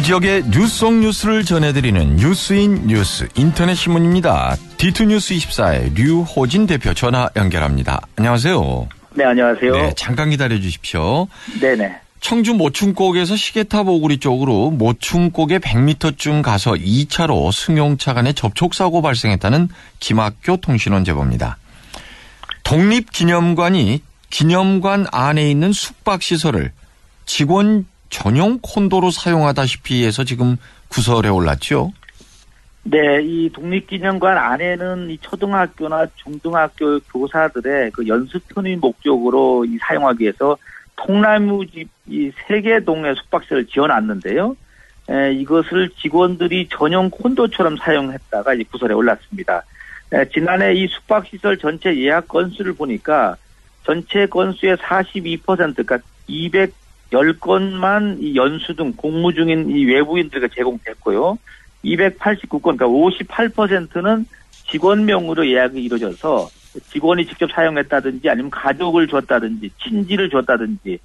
우리 지역의 뉴스 속 뉴스를 전해드리는 뉴스인 뉴스 인터넷 신문입니다. D2뉴스24의 류호진 대표 전화 연결합니다. 안녕하세요. 네, 안녕하세요. 네, 잠깐 기다려 주십시오. 네네. 청주 모충곡에서 시계탑 오구리 쪽으로 모충곡에 100m쯤 가서 2차로 승용차 간의 접촉사고 발생했다는 김학교 통신원 제보입니다. 독립기념관이 기념관 안에 있는 숙박시설을 직원 전용 콘도로 사용하다시피 해서 지금 구설에 올랐죠? 네, 이 독립기념관 안에는 이 초등학교나 중등학교 교사들의 그 연수 편의 목적으로 이 사용하기 위해서 통나무집 이 3개 동의 숙박시설을 지어놨는데요. 이것을 직원들이 전용 콘도처럼 사용했다가 이 구설에 올랐습니다. 지난해 이 숙박시설 전체 예약 건수를 보니까 전체 건수의 42%, 그러니까 210건만 이 연수 등 공무 중인 이 외부인들에게 제공됐고요. 289건, 그러니까 58%는 직원명으로 예약이 이루어져서 직원이 직접 사용했다든지 아니면 가족을 줬다든지 친지를 줬다든지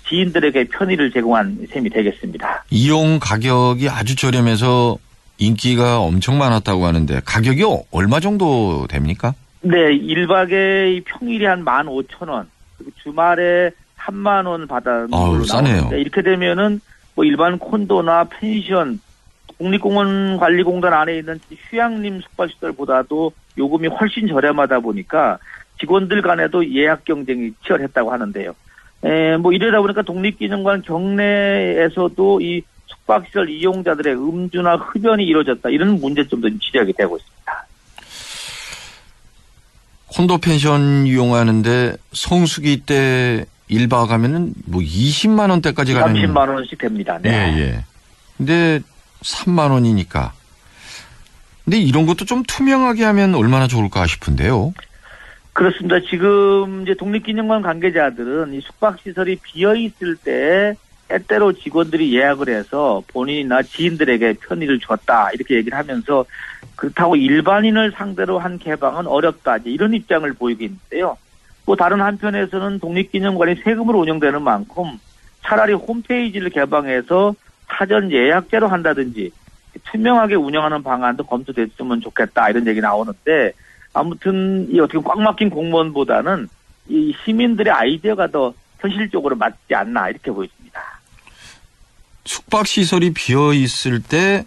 지인들에게 편의를 제공한 셈이 되겠습니다. 이용 가격이 아주 저렴해서 인기가 엄청 많았다고 하는데 가격이 얼마 정도 됩니까? 네, 1박에 평일이 한 15,000원, 그리고 주말에 3만 원 받아는 걸로 싸네요. 이렇게 되면은 뭐 일반 콘도나 펜션, 국립공원관리공단 안에 있는 휴양림 숙박시설보다도 요금이 훨씬 저렴하다 보니까 직원들 간에도 예약 경쟁이 치열했다고 하는데요. 뭐 이러다 보니까 독립기념관 경내에서도 이 숙박시설 이용자들의 음주나 흡연이 이루어졌다, 이런 문제점도 지적이 되고 있습니다. 콘도 펜션 이용하는데 성수기 때 1박 하면은 뭐 20만 원대까지 가는. 30만 원씩 됩니다. 네. 예. 근데 3만 원이니까. 근데 이런 것도 좀 투명하게 하면 얼마나 좋을까 싶은데요. 그렇습니다. 지금 이제 독립기념관 관계자들은 이 숙박시설이 비어 있을 때 때때로 직원들이 예약을 해서 본인이나 지인들에게 편의를 줬다, 이렇게 얘기를 하면서 그렇다고 일반인을 상대로 한 개방은 어렵다, 이런 입장을 보이고 있는데요. 뭐 다른 한편에서는 독립기념관이 세금으로 운영되는 만큼 차라리 홈페이지를 개방해서 사전 예약제로 한다든지 투명하게 운영하는 방안도 검토됐으면 좋겠다, 이런 얘기 나오는데, 아무튼 이 어떻게 꽉 막힌 공무원보다는 이 시민들의 아이디어가 더 현실적으로 맞지 않나, 이렇게 보입니다. 숙박시설이 비어 있을 때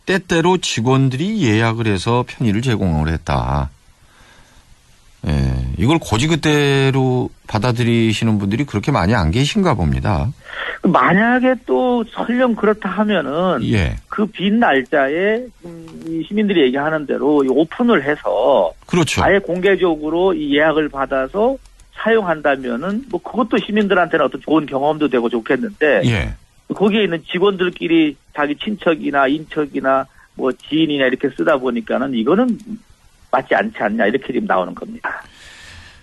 때때로 직원들이 예약을 해서 편의를 제공을 했다. 예, 이걸 고지그대로 받아들이시는 분들이 그렇게 많이 안 계신가 봅니다. 만약에 또 설령 그렇다 하면은 그 빈 날짜에 이 시민들이 얘기하는 대로 오픈을 해서 그렇죠. 아예 공개적으로 이 예약을 받아서 사용한다면은 뭐 그것도 시민들한테는 어떤 좋은 경험도 되고 좋겠는데 거기에 있는 직원들끼리 자기 친척이나 인척이나 뭐 지인이나 이렇게 쓰다 보니까는 이거는 맞지 않지 않냐, 이렇게 지금 나오는 겁니다.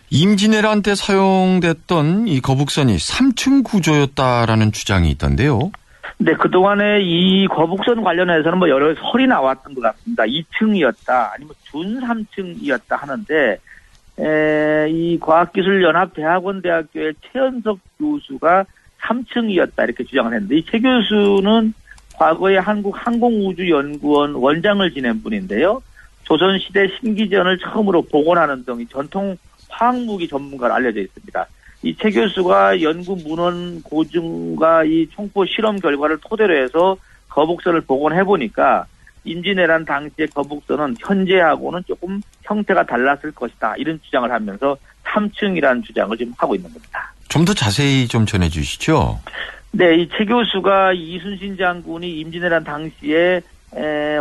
임진왜란 때 사용됐던 이 거북선이 3층 구조였다라는 주장이 있던데요. 네, 그동안에 이 거북선 관련해서는 뭐 여러 설이 나왔던 것 같습니다. 2층이었다, 아니면 준 3층이었다 하는데, 이 과학기술연합대학원대학교의 최연석 교수가 3층이었다, 이렇게 주장을 했는데, 이 최 교수는 과거에 한국항공우주연구원 원장을 지낸 분인데요. 조선시대 신기전을 처음으로 복원하는 등 전통 화학무기 전문가로 알려져 있습니다. 이 최 교수가 연구 문헌 고증과 이 총포 실험 결과를 토대로 해서 거북선을 복원해보니까 임진왜란 당시의 거북선은 현재하고는 조금 형태가 달랐을 것이다, 이런 주장을 하면서 3층이라는 주장을 지금 하고 있는 겁니다. 좀 더 자세히 좀 전해주시죠. 네, 이 최 교수가 이순신 장군이 임진왜란 당시에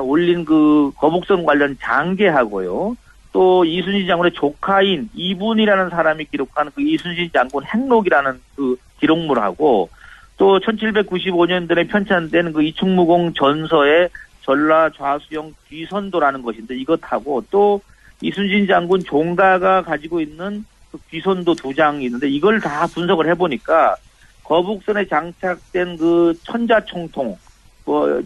올린 그 거북선 관련 장계하고요, 또 이순신 장군의 조카인 이분이라는 사람이 기록한 그 이순신 장군 행록이라는 그 기록물하고, 또 1795년도에 편찬된 그 이충무공 전서의 전라 좌수영 귀선도라는 것인데, 이것하고 또 이순신 장군 종가가 가지고 있는 그 귀선도 2장이 있는데, 이걸 다 분석을 해보니까 거북선에 장착된 그 천자총통,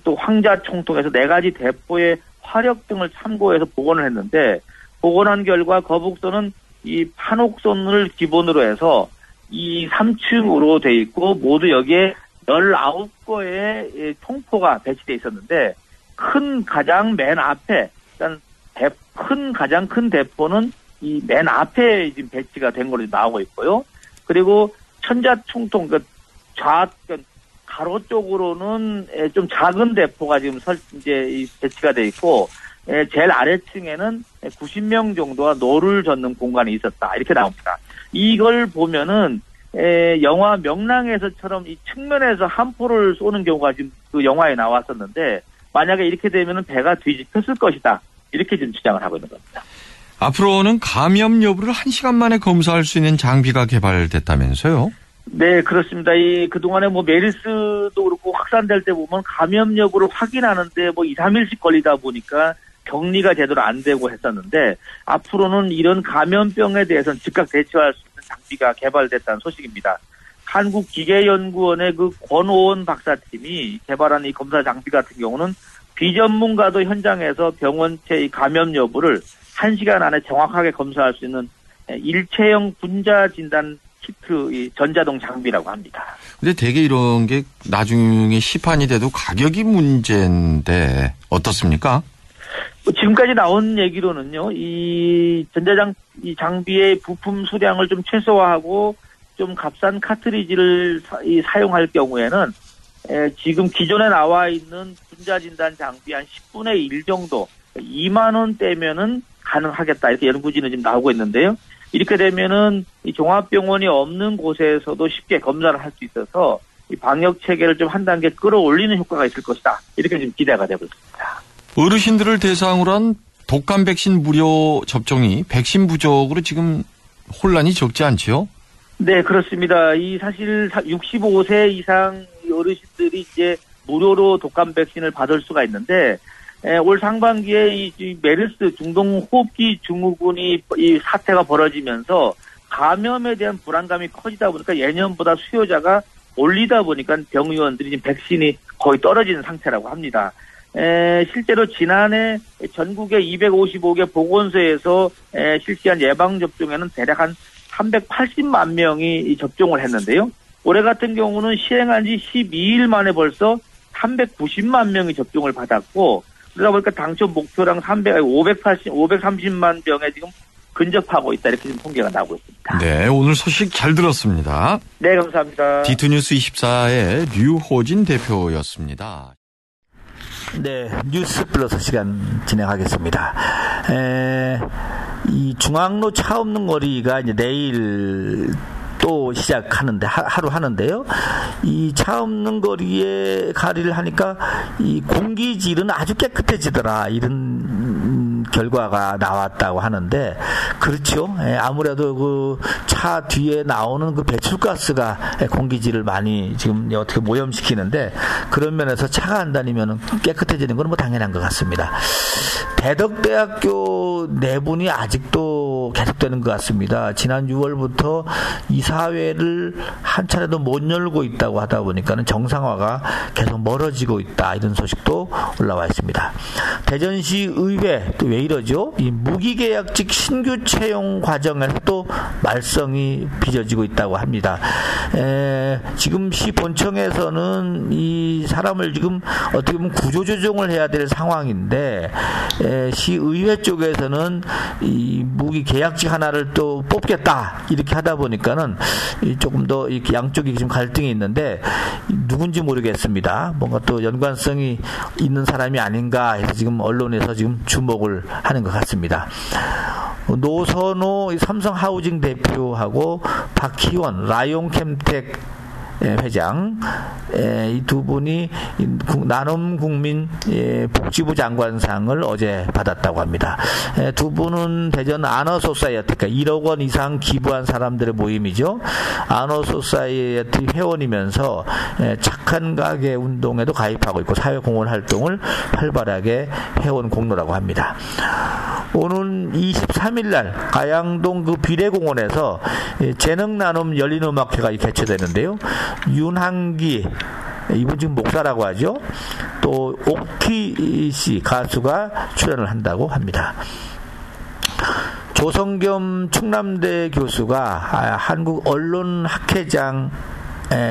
또 황자총통에서 4가지 대포의 화력 등을 참고해서 복원을 했는데, 복원한 결과 거북선은 이 판옥선을 기본으로 해서 이 3층으로 돼 있고, 모두 여기에 19거의 통포가 배치되어 있었는데 가장 맨 앞에 일단 가장 큰 대포는 이 맨 앞에 지금 배치가 된 걸로 나오고 있고요. 그리고 천자총통 가로 쪽으로는 좀 작은 대포가 지금 이제 배치가 돼 있고 제일 아래층에는 90명 정도가 노를 젓는 공간이 있었다 이렇게 나옵니다. 이걸 보면은 영화 명랑에서처럼 이 측면에서 한 포를 쏘는 경우가 지금 그 영화에 나왔었는데 만약에 이렇게 되면은 배가 뒤집혔을 것이다 이렇게 지금 주장을 하고 있는 겁니다. 앞으로는 감염 여부를 1시간 만에 검사할 수 있는 장비가 개발됐다면서요? 네, 그렇습니다. 그동안에 메르스도 그렇고 확산될 때 보면 감염 여부를 확인하는데 2, 3일씩 걸리다 보니까 격리가 제대로 안 되고 했었는데 앞으로는 이런 감염병에 대해서는 즉각 대처할 수 있는 장비가 개발됐다는 소식입니다. 한국기계연구원의 권오원 박사팀이 개발한 이 검사 장비 같은 경우는 비전문가도 현장에서 병원체 감염 여부를 1시간 안에 정확하게 검사할 수 있는 일체형 분자 진단 키트 전자동 장비라고 합니다. 근데 대개 이런 게 나중에 시판이 돼도 가격이 문제인데 어떻습니까? 지금까지 나온 얘기로는요, 이 장비의 부품 수량을 좀 최소화하고 좀 값싼 카트리지를 사용할 경우에는 지금 기존에 나와 있는 분자 진단 장비 한 10분의 1 정도, 2만 원대면은 가능하겠다 이렇게 연구진은 지금 나오고 있는데요. 이렇게 되면은 이 종합병원이 없는 곳에서도 쉽게 검사를 할 수 있어서 이 방역 체계를 좀 한 단계 끌어올리는 효과가 있을 것이다. 이렇게 지금 기대가 되고 있습니다. 어르신들을 대상으로 한 독감 백신 무료 접종이 백신 부족으로 지금 혼란이 적지 않지요? 네, 그렇습니다. 사실 65세 이상 어르신들이 이제 무료로 독감 백신을 받을 수가 있는데 올 상반기에 이 메르스 중동호흡기 증후군이 이 사태가 벌어지면서 감염에 대한 불안감이 커지다 보니까 예년보다 수요자가 올리다 보니까 병의원들이 지금 백신이 거의 떨어지는 상태라고 합니다. 실제로 지난해 전국의 255개 보건소에서 실시한 예방접종에는 대략 한 380만 명이 접종을 했는데요. 올해 같은 경우는 시행한 지 12일 만에 벌써 390만 명이 접종을 받았고 그러다 보니까 당초 목표랑 530만 병에 지금 근접하고 있다 이렇게 지금 통계가 나오고 있습니다. 네, 오늘 소식 잘 들었습니다. 네, 감사합니다. D2뉴스24의 류호진 대표였습니다. 네, 뉴스 플러스 시간 진행하겠습니다. 이 중앙로 차 없는 거리가 이제 내일 또 시작하는데 하루 하는데요. 이 차 없는 거리에 가리를 하니까 이 공기질은 아주 깨끗해지더라 이런 결과가 나왔다고 하는데 그렇죠. 아무래도 그 차 뒤에 나오는 그 배출가스가 공기질을 많이 지금 어떻게 오염시키는데 그런 면에서 차가 안 다니면 깨끗해지는 건 뭐 당연한 것 같습니다. 대덕대학교 내분이 아직도 계속되는 것 같습니다. 지난 6월부터 이사회를 한 차례도 못 열고 있다고 하다 보니까는 정상화가 계속 멀어지고 있다 이런 소식도 올라와 있습니다. 대전시 의회 또 왜 이러죠? 이 무기계약직 신규 채용 과정에서 또 말썽이 빚어지고 있다고 합니다. 지금 시 본청에서는 이 사람을 지금 어떻게 보면 구조조정을 해야 될 상황인데 시의회 쪽에서는 이 무기계약직 하나를 또 뽑겠다 이렇게 하다 보니까는 조금 더 이렇게 양쪽이 지금 갈등이 있는데 누군지 모르겠습니다. 뭔가 또 연관성이 있는 사람이 아닌가 해서 지금 언론에서 지금 주목을 하는 것 같습니다. 노선호 삼성 하우징 대표하고 박희원 라이온캠텍 회장 이 두 분이 나눔국민 복지부 장관상을 어제 받았다고 합니다. 두 분은 대전 아너소사이어티 그러니까 1억 원 이상 기부한 사람들의 모임이죠. 아너소사이어티 회원이면서 착한 가게 운동에도 가입하고 있고 사회공헌 활동을 활발하게 해온 공로라고 합니다. 오는 23일 날 가양동 그 비례공원에서 재능 나눔 열린 음악회가 개최되는데요. 윤한기 이분 지금 목사라고 하죠. 또 옥티 씨 가수가 출연을 한다고 합니다. 조성겸 충남대 교수가 한국 언론학회장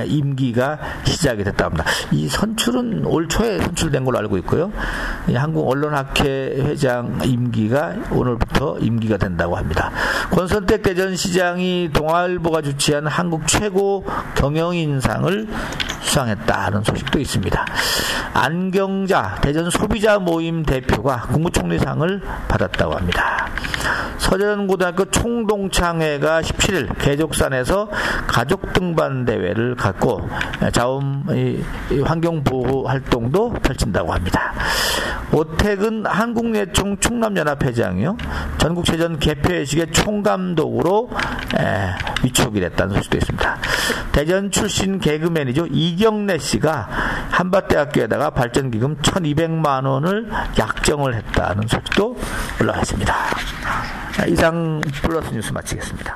임기가 시작이 됐다고 합니다. 이 선출은 올 초에 선출된 걸로 알고 있고요. 이 한국언론학회 회장 임기가 오늘부터 임기가 된다고 합니다. 권선택 대전시장이 동아일보가 주최한 한국 최고 경영인상을 수상했다는 소식도 있습니다. 안경자 대전 소비자 모임 대표가 국무총리상을 받았다고 합니다. 서대전고등학교 총동창회가 17일 계족산에서 가족 등반 대회를 갖고 자원 환경보호 활동도 펼친다고 합니다. 오택은 한국예총 충남연합회장이요. 전국체전 개폐식의 총감독으로 위촉이 됐다는 소식도 있습니다. 대전 출신 개그맨이죠. 이경래 씨가 한밭대학교에다가 발전기금 1,200만 원을 약정을 했다는 소식도 올라와 있습니다. 이상 플러스 뉴스 마치겠습니다.